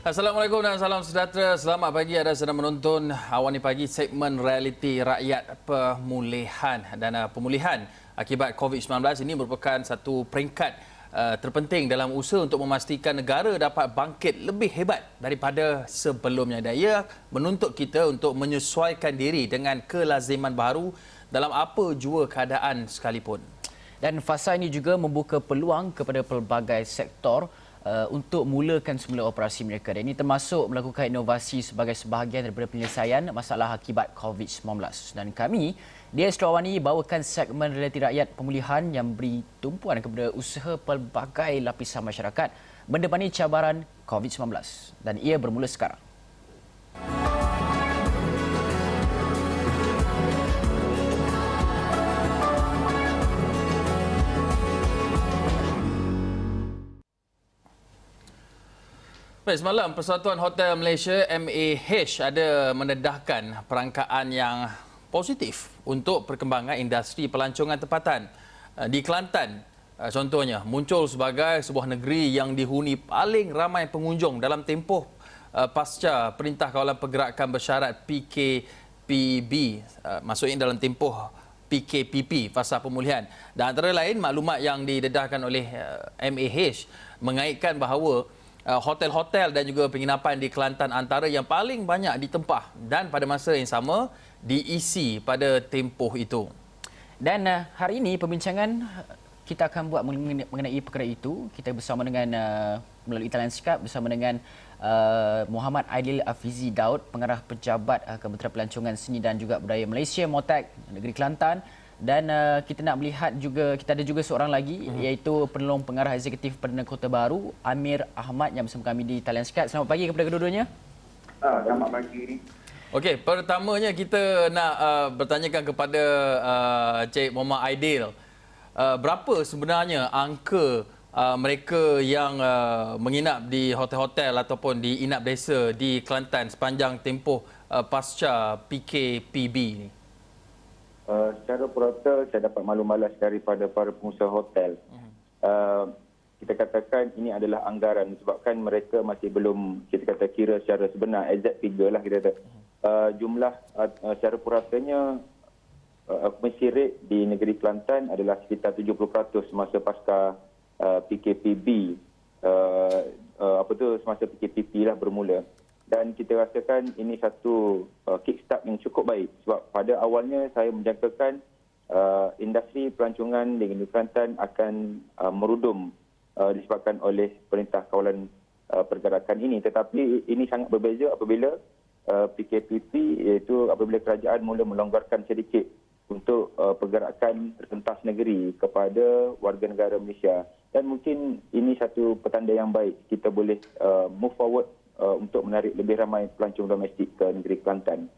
Assalamualaikum dan salam sejahtera. Selamat pagi anda sedang menonton Awani Pagi segmen realiti rakyat pemulihan. Dan pemulihan akibat COVID-19 ini merupakan satu peringkat terpenting dalam usaha untuk memastikan negara dapat bangkit lebih hebat daripada sebelumnya. Dan ia menuntut kita untuk menyesuaikan diri dengan kelaziman baru dalam apa jua keadaan sekalipun. Dan fasa ini juga membuka peluang kepada pelbagai sektor untuk mulakan semula operasi mereka. Dan ini termasuk melakukan inovasi sebagai sebahagian daripada penyelesaian masalah akibat COVID-19. Dan kami di Astro Awani bawakan segmen realiti rakyat pemulihan yang beri tumpuan kepada usaha pelbagai lapisan masyarakat mendepani cabaran COVID-19. Dan ia bermula sekarang. Baik, semalam Persatuan Hotel Malaysia MAH ada mendedahkan perangkaan yang positif untuk perkembangan industri pelancongan tempatan di Kelantan. Contohnya, muncul sebagai sebuah negeri yang dihuni paling ramai pengunjung dalam tempoh pasca Perintah Kawalan Pergerakan Bersyarat PKPB, maksudnya dalam tempoh PKPP, Fasa Pemulihan. Dan antara lain, maklumat yang didedahkan oleh MAH mengaitkan bahawa hotel-hotel dan juga penginapan di Kelantan antara yang paling banyak ditempah dan pada masa yang sama diisi pada tempoh itu. Dan hari ini pembincangan kita akan buat mengenai perkara itu. Kita bersama dengan melalui talian Skype bersama dengan Muhammad Aidil Afizi Daud, Pengarah Pejabat Kementerian Pelancongan Seni dan juga Budaya Malaysia MOTAK Negeri Kelantan. Dan kita nak melihat juga, kita ada juga seorang lagi iaitu penolong pengarah eksekutif Perdana Kota Baru Amir Ahmad yang bersama kami di talian Skype. Selamat pagi kepada kedua-duanya. Selamat pagi. Okey, pertamanya kita nak bertanyakan kepada Cik Muhammad Aidil. Berapa sebenarnya angka mereka yang menginap di hotel-hotel ataupun di inap desa di Kelantan sepanjang tempoh pasca PKPB ni? Secara purata saya dapat maklum balas daripada para pengusaha hotel. Kita katakan ini adalah anggaran sebabkan mereka masih belum kita kata kira secara sebenar exact figure lah kita kata. Jumlah secara puratanya occupancy rate di negeri Kelantan adalah sekitar 70% semasa pasca PKPB. Semasa PKPP lah bermula. Dan kita rasakan ini satu kickstart yang cukup baik sebab pada awalnya saya menjangkakan industri pelancongan di negeri Kelantan akan merudum disebabkan oleh Perintah Kawalan Pergerakan ini. Tetapi ini sangat berbeza apabila PKPP, iaitu apabila kerajaan mula melonggarkan sedikit untuk pergerakan terpentas negeri kepada warga negara Malaysia. Dan mungkin ini satu petanda yang baik. Kita boleh move forward untuk menarik lebih ramai pelancong domestik ke negeri Kelantan.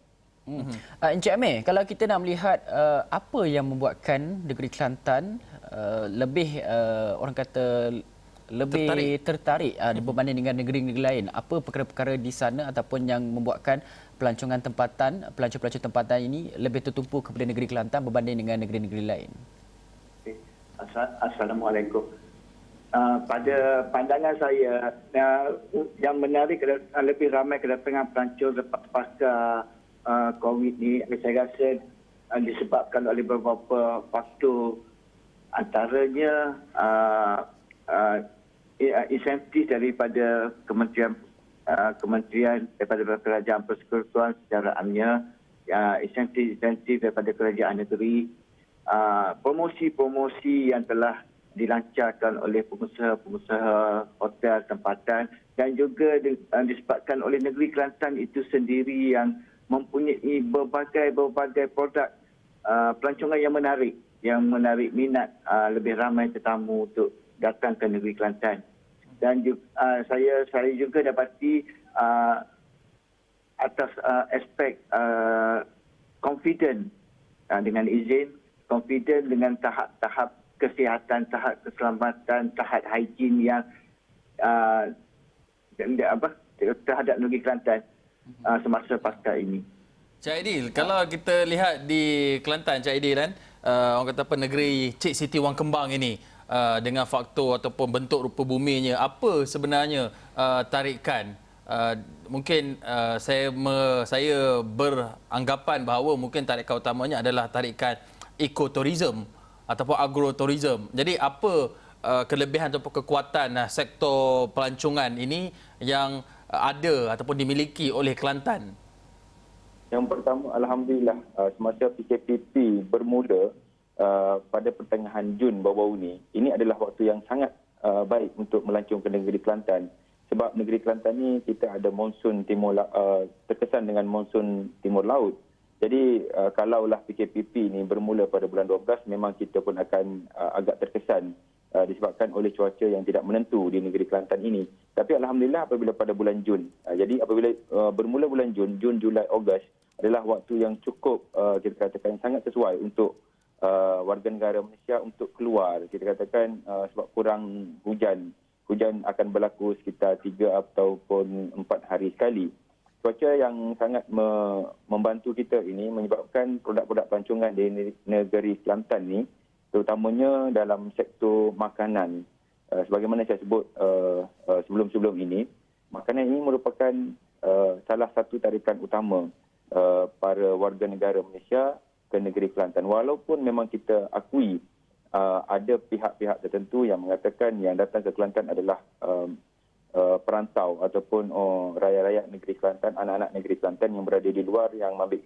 Encik Amir, kalau kita nak melihat apa yang membuatkan negeri Kelantan lebih orang kata lebih tertarik berbanding dengan negeri-negeri lain, apa perkara-perkara di sana ataupun yang membuatkan pelancongan tempatan, pelancong-pelancong tempatan ini lebih tertumpu kepada negeri Kelantan berbanding dengan negeri-negeri lain? Assalamualaikum. Pada pandangan saya, yang menarik lebih ramai kedatangan pelancong pasca COVID ni, saya rasa disebabkan oleh beberapa faktor, antaranya insentif daripada kementerian daripada kerajaan persekutuan secara amnya, insentif daripada kerajaan negeri, promosi-promosi yang telah dilancarkan oleh pengusaha-pengusaha hotel tempatan dan juga disebabkan oleh negeri Kelantan itu sendiri yang mempunyai berbagai produk pelancongan yang menarik minat lebih ramai tetamu untuk datang ke negeri Kelantan. Dan saya juga dapati atas aspek confident dengan izin, confident dengan tahap kesihatan, tahap keselamatan, tahap higien yang terhadap negeri Kelantan semasa pasca ini. Cik Aidil, kalau kita lihat di Kelantan, Cik Aidil kan, orang kata apa, negeri Cik Siti Wang Kembang ini, dengan faktor ataupun bentuk rupa buminya, apa sebenarnya tarikan mungkin saya beranggapan bahawa mungkin tarikan utamanya adalah tarikan ekoturism ataupun agroturism. Jadi apa kelebihan ataupun kekuatan sektor pelancongan ini yang ada ataupun dimiliki oleh Kelantan? Yang pertama, alhamdulillah, semasa PKPP bermula pada pertengahan Jun baru-baru ini adalah waktu yang sangat baik untuk melancong ke negeri Kelantan. Sebab negeri Kelantan ni kita ada monsun terkesan dengan monsun timur laut. Jadi kalaulah PKPP ni bermula pada bulan 12, memang kita pun akan agak terkesan disebabkan oleh cuaca yang tidak menentu di negeri Kelantan ini. Tapi alhamdulillah apabila pada bulan Jun, jadi apabila bermula bulan Jun, Julai, Ogos adalah waktu yang cukup kita katakan sangat sesuai untuk warga negara Malaysia untuk keluar. Kita katakan sebab kurang hujan akan berlaku sekitar 3 ataupun 4 hari sekali. Cuaca yang sangat membantu kita ini menyebabkan produk-produk pelancongan di negeri Kelantan ni, terutamanya dalam sektor makanan. Sebagaimana saya sebut sebelum-sebelum ini, makanan ini merupakan salah satu tarikan utama para warga negara Malaysia ke negeri Kelantan. Walaupun memang kita akui ada pihak-pihak tertentu yang mengatakan yang datang ke Kelantan adalah perantau ataupun rakyat-rakyat negeri Kelantan, anak-anak negeri Kelantan yang berada di luar yang mengambil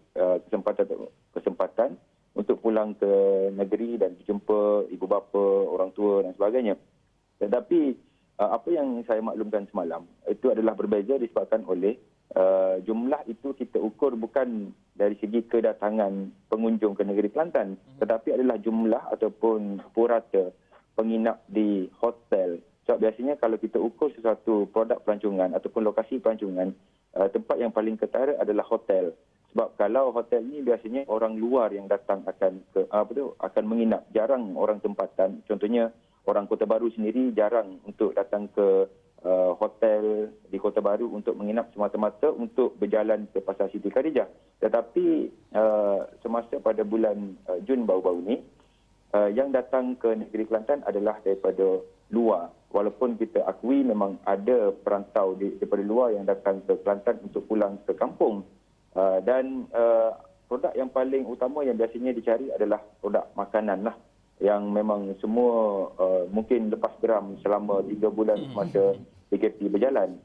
kesempatan untuk pulang ke negeri dan berjumpa ibu bapa, orang tua dan sebagainya. Tetapi apa yang saya maklumkan semalam itu adalah berbeza disebabkan oleh jumlah itu kita ukur bukan dari segi kedatangan pengunjung ke negeri Kelantan, tetapi adalah jumlah ataupun purata penginap di hotel. Sebab biasanya kalau kita ukur sesuatu produk pelancongan ataupun lokasi pelancongan, tempat yang paling ketara adalah hotel. Sebab kalau hotel ni biasanya orang luar yang datang akan menginap, jarang orang tempatan. Contohnya orang Kota Baru sendiri jarang untuk datang ke hotel di Kota Baru untuk menginap semata-mata untuk berjalan ke Pasar Siti Khadijah. Tetapi semasa pada bulan Jun baru-baru ni, yang datang ke negeri Kelantan adalah daripada luar. Walaupun kita akui memang ada perantau daripada luar yang datang ke Kelantan untuk pulang ke kampung. Dan produk yang paling utama yang biasanya dicari adalah produk makanan lah. Yang memang semua mungkin lepas geram selama 3 bulan semasa PKP berjalan.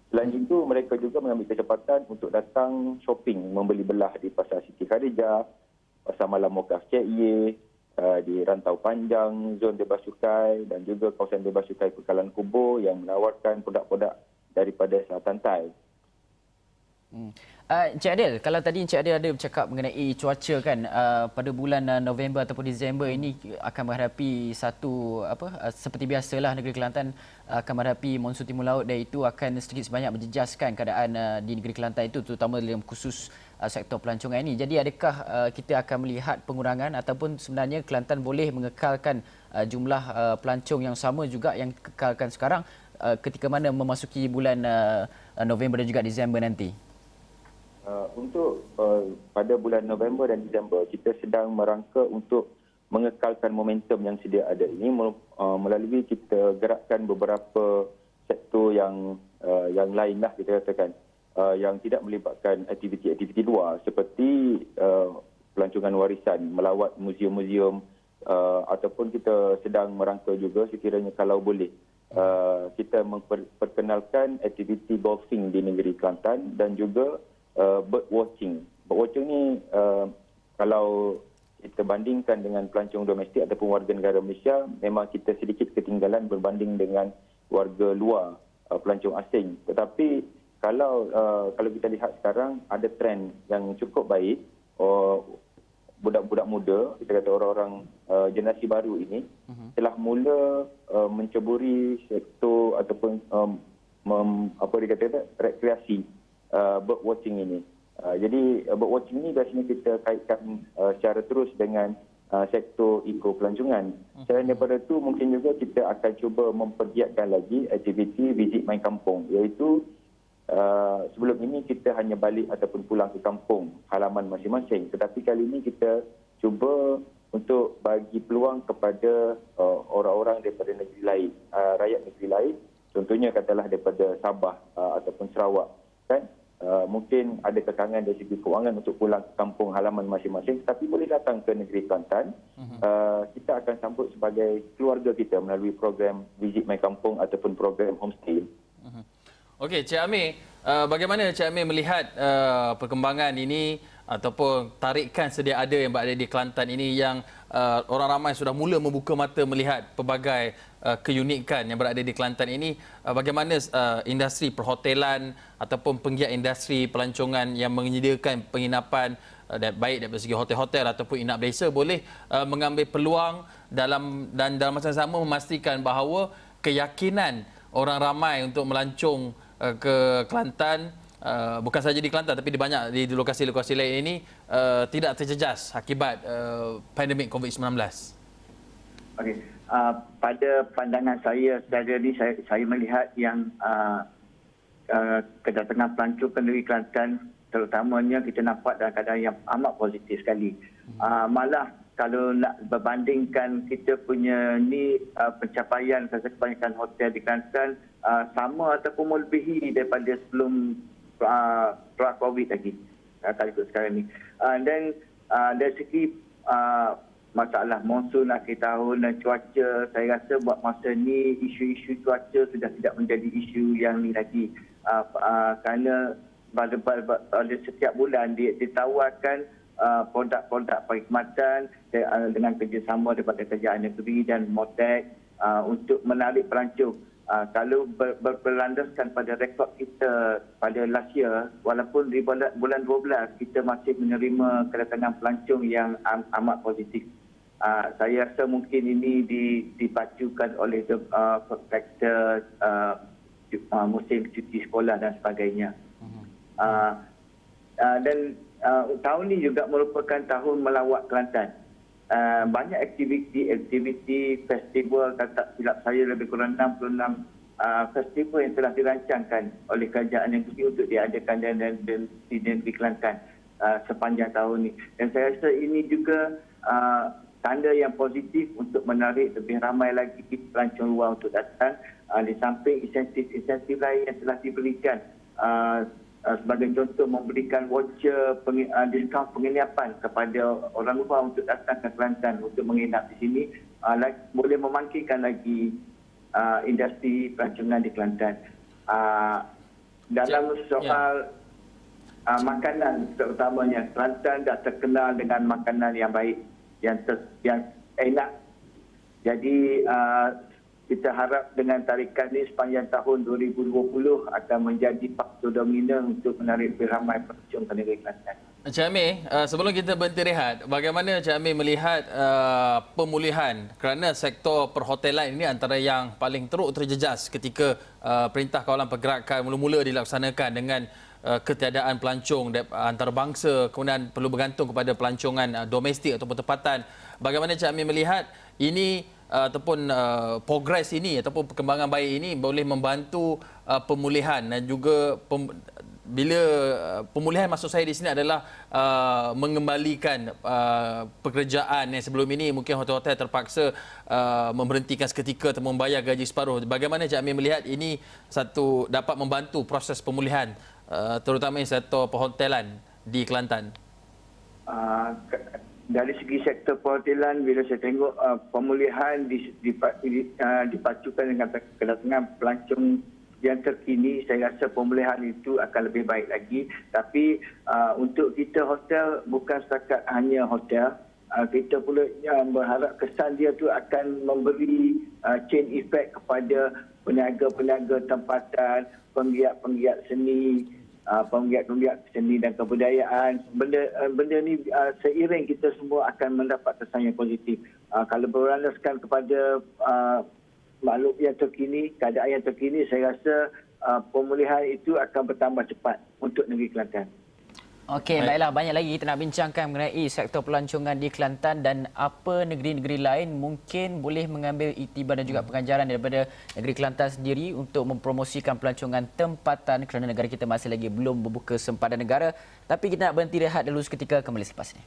Selain itu, mereka juga mengambil kesempatan untuk datang shopping, membeli belah di Pasar Siti Khadijah, Pasar Malam Mokaf CY, di Rantau Panjang, Zon Bebas Cukai dan juga kawasan Bebas Cukai Pekalan Kubur yang menawarkan produk-produk daripada selatan Thai. Encik Adil, kalau tadi Encik Adil ada bercakap mengenai cuaca kan, pada bulan November ataupun Disember ini akan menghadapi seperti biasalah negeri Kelantan akan menghadapi monsun timur laut, dan itu akan sedikit sebanyak menjejaskan keadaan di negeri Kelantan itu, terutama dalam khusus sektor pelancongan ini. Jadi adakah kita akan melihat pengurangan ataupun sebenarnya Kelantan boleh mengekalkan jumlah pelancong yang sama juga yang kekalkan sekarang ketika mana memasuki bulan November dan juga Disember nanti? Untuk pada bulan November dan Disember, kita sedang merangka untuk mengekalkan momentum yang sedia ada ini melalui kita gerakkan beberapa sektor yang lain lah kita katakan, yang tidak melibatkan aktiviti-aktiviti luar seperti pelancongan warisan, melawat muzium-muzium, ataupun kita sedang merangka juga sekiranya kalau boleh kita memperkenalkan aktiviti golfing di negeri Kelantan dan juga bird watching. Bird watching ni kalau kita bandingkan dengan pelancong domestik ataupun warga negara Malaysia, memang kita sedikit ketinggalan berbanding dengan warga luar, pelancong asing. Tetapi kalau kita lihat sekarang ada trend yang cukup baik, budak-budak muda, kita kata orang-orang generasi baru ini telah mula menceburi sektor ataupun rekreasi bird watching ini. Jadi bird watching ini biasanya kita kaitkan secara terus dengan sektor eco pelancongan. Selain daripada itu, mungkin juga kita akan cuba mempergiatkan lagi aktiviti visit main kampung, iaitu sebelum ini kita hanya balik ataupun pulang ke kampung halaman masing-masing, tetapi kali ini kita cuba untuk bagi peluang kepada orang-orang daripada negeri lain, rakyat negeri lain Contohnya katalah daripada Sabah ataupun Sarawak, kan? Mungkin ada kekangan dari segi kewangan untuk pulang ke kampung halaman masing-masing, tapi boleh datang ke negeri Kelantan. Kita akan sambut sebagai keluarga kita melalui program Visit My Kampung ataupun program homestay. Okey, Cik Amir, bagaimana Cik Amir melihat perkembangan ini ataupun tarikan sedia ada yang berada di Kelantan ini yang orang ramai sudah mula membuka mata melihat pelbagai keunikan yang berada di Kelantan ini, bagaimana industri perhotelan ataupun penggiat industri pelancongan yang menyediakan penginapan baik dari segi hotel-hotel ataupun inap desa boleh mengambil peluang dalam masa yang sama memastikan bahawa keyakinan orang ramai untuk melancong ke Kelantan, bukan saja di Kelantan tapi di banyak di lokasi-lokasi lain ini tidak terjejas akibat pandemik COVID-19. Okey, pada pandangan saya secara ini saya melihat yang kedatangan pelancong ke negeri Kelantan terutamanya kita nampak dalam keadaan yang amat positif sekali. Malah kalau nak berbandingkan kita punya pencapaian kebanyakan hotel di Kelantan sama ataupun melebihi daripada sebelum pra-COVID lagi kalau ikut sekarang ni. Dan dari segi masalah monsun akhir tahun dan cuaca, saya rasa buat masa ni isu-isu cuaca sudah tidak menjadi isu yang ni lagi. Kerana pada setiap bulan ditawarkan produk-produk perkhidmatan dengan kerjasama daripada Kerajaan Negeri dan MOTEC untuk menarik pelancong. Kalau berlandaskan pada rekod kita pada last year, walaupun di bulan 12 kita masih menerima kedatangan pelancong yang amat positif. Saya rasa mungkin ini dipacukan oleh faktor musim cuti sekolah dan sebagainya. Dan tahun ini juga merupakan tahun melawat Kelantan. Banyak aktiviti festival, kata silap saya lebih kurang 66 festival yang telah dirancangkan oleh Kerajaan Negeri untuk diadakan di negeri Kelantan sepanjang tahun ini. Dan saya rasa ini juga tanda yang positif untuk menarik lebih ramai lagi pelancong luar untuk datang, di samping insentif-insentif lain yang telah diberikan. Sebagai contoh, memberikan voucher diskaun penginapan kepada orang luar untuk datang ke Kelantan untuk menginap di sini, boleh memangkinkan lagi industri pelancongan di Kelantan. Dalam soal makanan terutamanya, Kelantan dah terkenal dengan makanan yang baik, yang enak. Jadi kita harap dengan tarikan ini sepanjang tahun 2020 akan menjadi faktor dominan untuk menarik lebih ramai pelancong ke negeri Kelantan. Cik Amir, sebelum kita berhenti rehat, bagaimana Cik Amir melihat pemulihan kerana sektor perhotelan ini antara yang paling teruk terjejas ketika Perintah Kawalan Pergerakan mula-mula dilaksanakan dengan ketiadaan pelancong antarabangsa, kemudian perlu bergantung kepada pelancongan domestik ataupun tempatan. Bagaimana Cik Amir melihat ini ataupun progres ini ataupun perkembangan baik ini boleh membantu pemulihan dan juga bila pemulihan maksud saya di sini adalah mengembalikan pekerjaan yang sebelum ini mungkin hotel-hotel terpaksa memberhentikan seketika atau membayar gaji separuh. Bagaimana Cik Amir melihat ini satu dapat membantu proses pemulihan terutama sektor perhotelan di Kelantan? Dari segi sektor perhotelan, bila saya tengok pemulihan dipacukan dengan kedatangan pelancong yang terkini, saya rasa pemulihan itu akan lebih baik lagi. Tapi untuk kita hotel, bukan setakat hanya hotel, kita pula berharap kesan dia tu akan memberi chain effect kepada peniaga-peniaga tempatan, penggiat-penggiat seni, penggiat-penggiat seni dan kebudayaan. Benda ni seiring kita semua akan mendapat kesan yang positif. Kalau berlandaskan kepada makhluk yang terkini, keadaan yang terkini, saya rasa pemulihan itu akan bertambah cepat untuk negeri Kelantan. Okey, baiklah, banyak lagi kita nak bincangkan mengenai sektor pelancongan di Kelantan dan apa negeri-negeri lain mungkin boleh mengambil iktibar dan juga pengajaran daripada negeri Kelantan sendiri untuk mempromosikan pelancongan tempatan kerana negara kita masih lagi belum membuka sempadan negara. Tapi kita nak berhenti rehat dulu seketika, kembali selepas ini.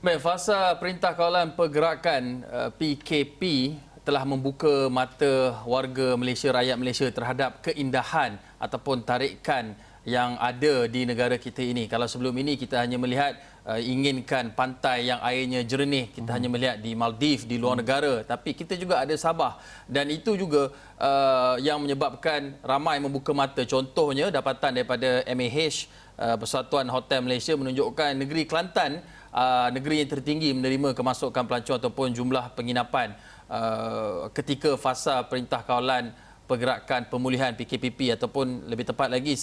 Baik, fasa Perintah Kawalan Pergerakan PKP telah membuka mata warga Malaysia, rakyat Malaysia terhadap keindahan ataupun tarikan yang ada di negara kita ini. Kalau sebelum ini kita hanya melihat inginkan pantai yang airnya jernih, kita hanya melihat di Maldives, di luar negara, tapi kita juga ada Sabah, dan itu juga yang menyebabkan ramai membuka mata. Contohnya dapatan daripada MAH, Persatuan Hotel Malaysia, menunjukkan negeri Kelantan negeri yang tertinggi menerima kemasukan pelancong ataupun jumlah penginapan ketika fasa Perintah Kawalan Pergerakan Pemulihan PKPP ataupun lebih tepat lagi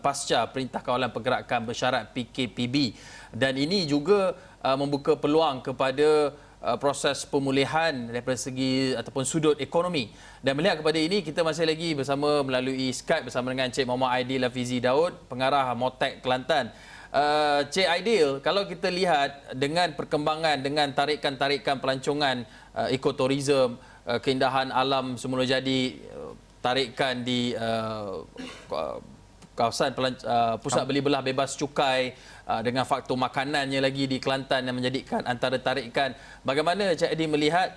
pasca Perintah Kawalan Pergerakan Bersyarat PKPB. Dan ini juga membuka peluang kepada proses pemulihan daripada segi ataupun sudut ekonomi. Dan melihat kepada ini, kita masih lagi bersama melalui Skype bersama dengan Encik Muhammad Aidil Hafizi Daud, pengarah Motek Kelantan. Cik Aidil, kalau kita lihat dengan perkembangan, dengan tarikan-tarikan pelancongan ekoturism, keindahan alam semula jadi, tarikan di kawasan pusat beli belah bebas cukai, dengan faktor makanannya lagi di Kelantan yang menjadikan antara tarikan. Bagaimana Cik Aidil melihat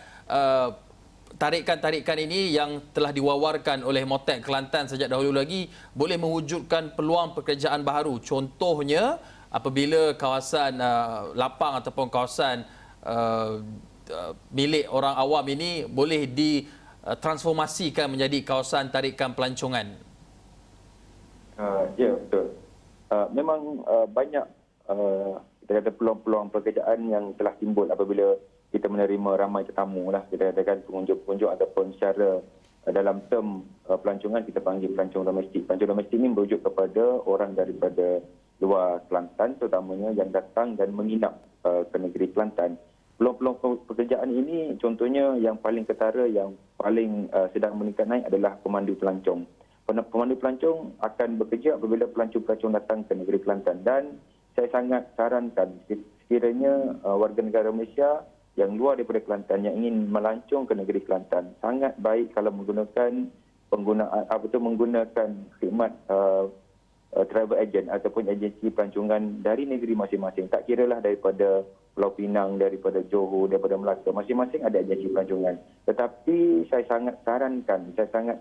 tarikan-tarikan ini yang telah diwawarkan oleh Motek Kelantan sejak dahulu lagi boleh mewujudkan peluang pekerjaan baru? Contohnya apabila kawasan lapang ataupun kawasan milik orang awam ini boleh ditransformasikan menjadi kawasan tarikan pelancongan. Ya, betul. Memang banyak kita kata peluang-peluang pekerjaan yang telah timbul apabila kita menerima ramai tetamu lah. Kita katakan pengunjung-pengunjung ataupun secara dalam term pelancongan kita panggil pelancong domestik. Pelancong domestik ini merujuk kepada orang daripada luar Kelantan terutamanya yang datang dan menginap ke negeri Kelantan. Peluang-peluang pekerjaan ini contohnya yang paling ketara, yang paling sedang meningkat naik adalah pemandu pelancong. Pemandu pelancong akan bekerja apabila pelancong-pelancong datang ke negeri Kelantan, dan saya sangat sarankan sekiranya warga negara Malaysia yang luar daripada Kelantan yang ingin melancong ke negeri Kelantan, sangat baik kalau menggunakan menggunakan khidmat travel agent ataupun agensi pelancongan dari negeri masing-masing. Tak kiralah daripada Pulau Pinang, daripada Johor, daripada Melaka, masing-masing ada agensi pelancongan. Tetapi saya sangat sarankan, saya sangat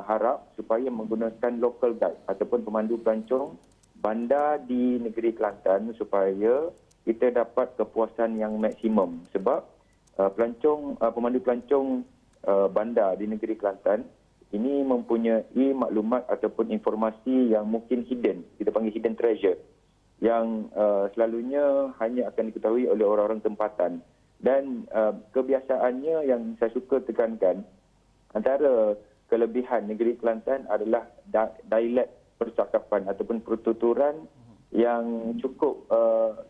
harap supaya menggunakan local guide ataupun pemandu pelancong bandar di negeri Kelantan supaya kita dapat kepuasan yang maksimum. Sebab pemandu pelancong bandar di negeri Kelantan ini mempunyai maklumat ataupun informasi yang mungkin hidden, kita panggil hidden treasure, yang selalunya hanya akan diketahui oleh orang-orang tempatan. Dan kebiasaannya yang saya suka tekankan, antara kelebihan negeri Kelantan adalah dialek percakapan ataupun pertuturan yang cukup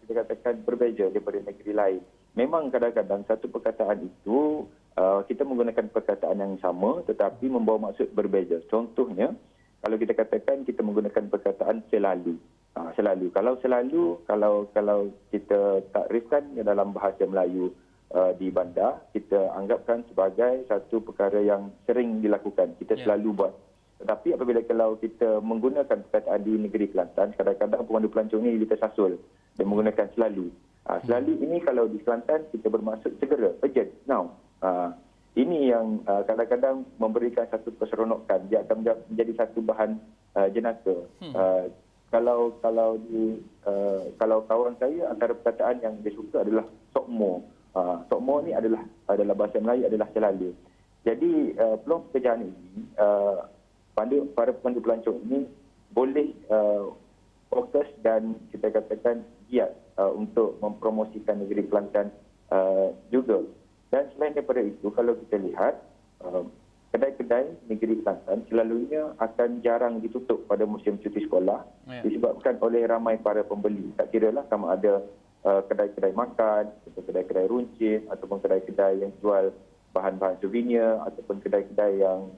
kita katakan berbeza daripada negeri lain. Memang kadang-kadang satu perkataan itu kita menggunakan perkataan yang sama tetapi membawa maksud berbeza. Contohnya, kalau kita katakan kita menggunakan perkataan selalu. Selalu. Kalau kita takrifkan dalam bahasa Melayu di bandar, kita anggapkan sebagai satu perkara yang sering dilakukan. Kita selalu buat. Tetapi apabila kalau kita menggunakan perkataan di negeri Kelantan, kadang-kadang pemandu pelancong ini kita sasul dan menggunakan selalu. Selalu ini kalau di Kelantan kita bermaksud segera, urgent, now. Ini yang kadang-kadang memberikan satu keseronokan. Dia akan menjadi satu bahan jenaka. Kalau kawan saya, antara perkataan yang dia suka adalah sokmo. Sokmo ni adalah bahasa Melayu adalah selalu. Jadi peluang pekerjaan ini para pemandu pelancong ini boleh fokus dan kita katakan giat untuk mempromosikan negeri Kelantan juga. Dan selain daripada itu, kalau kita lihat kedai-kedai negeri Kelantan selalunya akan jarang ditutup pada musim cuti sekolah disebabkan oleh ramai para pembeli. Tak kiralah sama ada kedai-kedai makan, atau kedai-kedai runcit, ataupun kedai-kedai yang jual bahan-bahan souvenir, ataupun kedai-kedai yang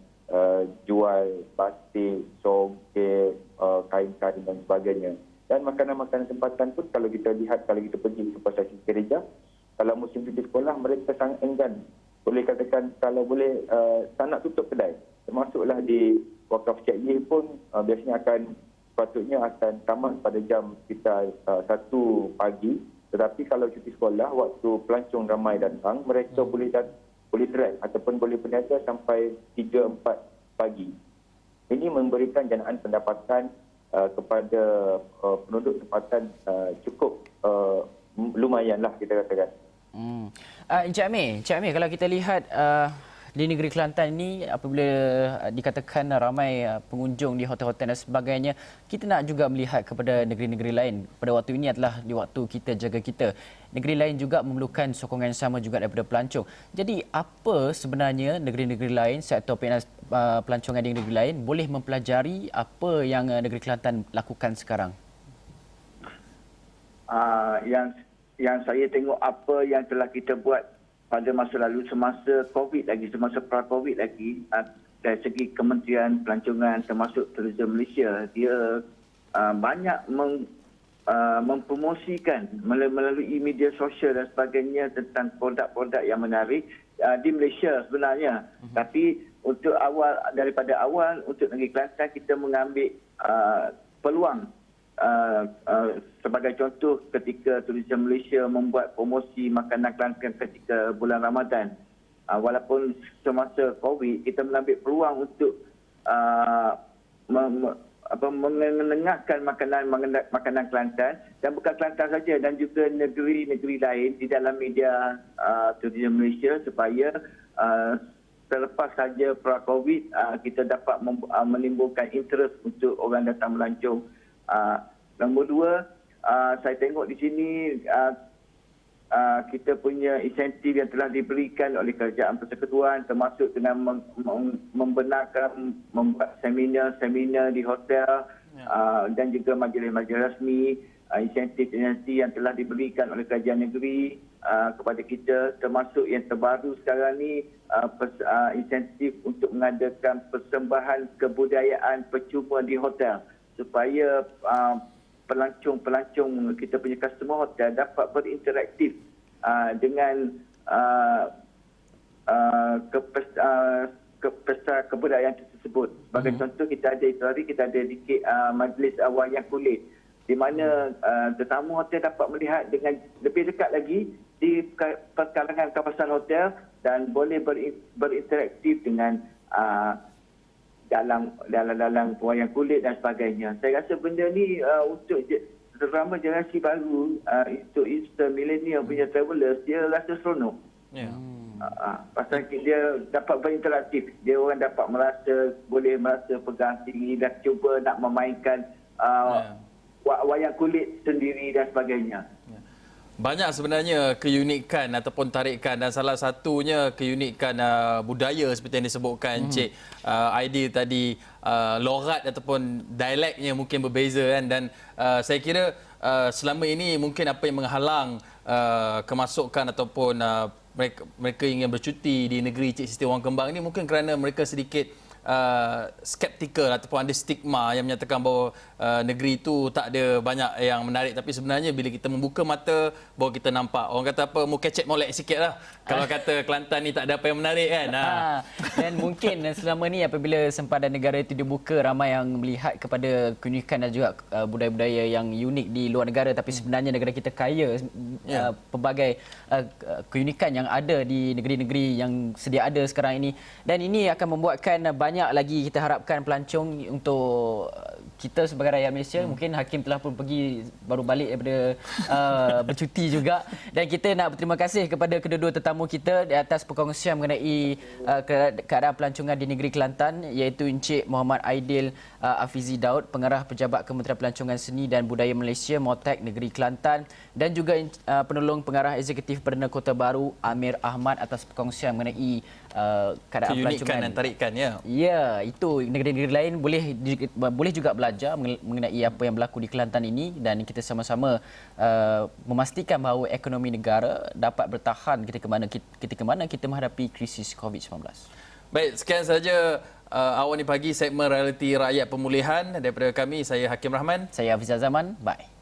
jual batik, songket, kain-kain dan sebagainya. Dan makanan-makanan tempatan pun kalau kita lihat, kalau kita pergi ke pasar gereja, kalau musim cuti sekolah mereka sangat enggan. Boleh katakan kalau boleh tak nak tutup kedai. Termasuklah di wakaf Cik Ye pun sepatutnya akan tamat pada jam sekitar 1 pagi Tetapi kalau cuti sekolah, waktu pelancong ramai datang, mereka boleh drive ataupun boleh berniaga sampai 3-4 pagi. Ini memberikan janaan pendapatan kepada penduduk tempatan cukup lumayanlah kita katakan. Encik Amir, kalau kita lihat di negeri Kelantan ini apabila dikatakan ramai pengunjung di hotel-hotel dan sebagainya, kita nak juga melihat kepada negeri-negeri lain. Pada waktu ini adalah di waktu kita jaga kita. Negeri lain juga memerlukan sokongan yang sama juga daripada pelancong. Jadi apa sebenarnya negeri-negeri lain sektor pelancongan di negeri lain boleh mempelajari apa yang negeri Kelantan lakukan sekarang? Yang saya tengok apa yang telah kita buat pada masa lalu, semasa COVID lagi, semasa pra-COVID lagi, dari segi Kementerian Pelancongan termasuk Tourism Malaysia, dia banyak mempromosikan melalui media sosial dan sebagainya tentang produk-produk yang menarik di Malaysia sebenarnya. Tapi daripada awal untuk negeri Kelantan kita mengambil peluang. Sebagai contoh, ketika Tourism Malaysia membuat promosi makanan Kelantan ketika bulan Ramadan, walaupun semasa COVID, kita mengambil peluang untuk menengahkan makanan Kelantan, dan bukan Kelantan saja, dan juga negeri-negeri lain di dalam media Tourism Malaysia, supaya selepas saja pra-COVID kita dapat menimbulkan interest untuk orang datang melancong. Nombor dua, saya tengok di sini kita punya insentif yang telah diberikan oleh Kerajaan Persekutuan, termasuk dengan membuat seminar-seminar di hotel dan juga majlis-majlis rasmi, insentif yang telah diberikan oleh kerajaan negeri kepada kita, termasuk yang terbaru sekarang ni insentif untuk mengadakan persembahan kebudayaan percuma di hotel, supaya pelancong kita punya customer hotel dapat berinteraktif dengan pesta kebudayaan tersebut. Sebagai contoh, kita ada itu hari kita ada majlis wayang kulit, di mana tetamu hotel dapat melihat dengan lebih dekat lagi di perkarangan kawasan hotel dan boleh berinteraktif dengan dalam wayang kulit dan sebagainya. Saya rasa benda ni untuk terutama generasi baru, untuk millennial punya travelers, dia rasa seronok. Pasal dia dapat berinteraktif, dia orang dapat boleh merasa pegang tinggi dan cuba nak memainkan wayang kulit sendiri dan sebagainya. Banyak sebenarnya keunikan ataupun tarikan, dan salah satunya keunikan budaya seperti yang disebutkan Encik Aidil tadi, logat ataupun dialeknya mungkin berbeza kan, dan saya kira selama ini mungkin apa yang menghalang kemasukan ataupun mereka ingin bercuti di negeri Cik Siti Wang Kembang ini mungkin kerana mereka sedikit skeptikal ataupun ada stigma yang menyatakan bahawa negeri itu tak ada banyak yang menarik. Tapi sebenarnya bila kita membuka mata, bahawa kita nampak, orang kata apa, mu kecek molek sikit lah kalau kata Kelantan ni tak ada apa yang menarik kan. Dan mungkin selama ni apabila sempadan negara itu dibuka, ramai yang melihat kepada keunikan dan juga budaya-budaya yang unik di luar negara. Tapi sebenarnya negara kita kaya pelbagai keunikan yang ada di negeri-negeri yang sedia ada sekarang ini. Dan ini akan membuatkan banyak lagi kita harapkan pelancong untuk kita sebagai rakyat Malaysia. Mungkin Hakim telah pun baru balik daripada bercuti juga, dan kita nak berterima kasih kepada kedua-dua tetamu kita di atas perkongsian mengenai keadaan pelancongan di negeri Kelantan, iaitu Encik Muhammad Aidil Afizi Daud, Pengarah Pejabat Kementerian Pelancongan Seni dan Budaya Malaysia MOTEK Negeri Kelantan, dan juga Penolong Pengarah Eksekutif Perdana Kota Baru Amir Ahmad atas perkongsian mengenai keadaan pelancongan dan tarikan ya. Ya, itu negeri-negeri lain boleh juga belajar mengenai apa yang berlaku di Kelantan ini, dan kita sama-sama memastikan bahawa ekonomi negara dapat bertahan ketika mana kita menghadapi krisis COVID-19. Baik, sekian saja awal ni pagi segmen Realiti Rakyat Pemulihan daripada kami. Saya Hakim Rahman. Saya Hafizah Zaman. Bye.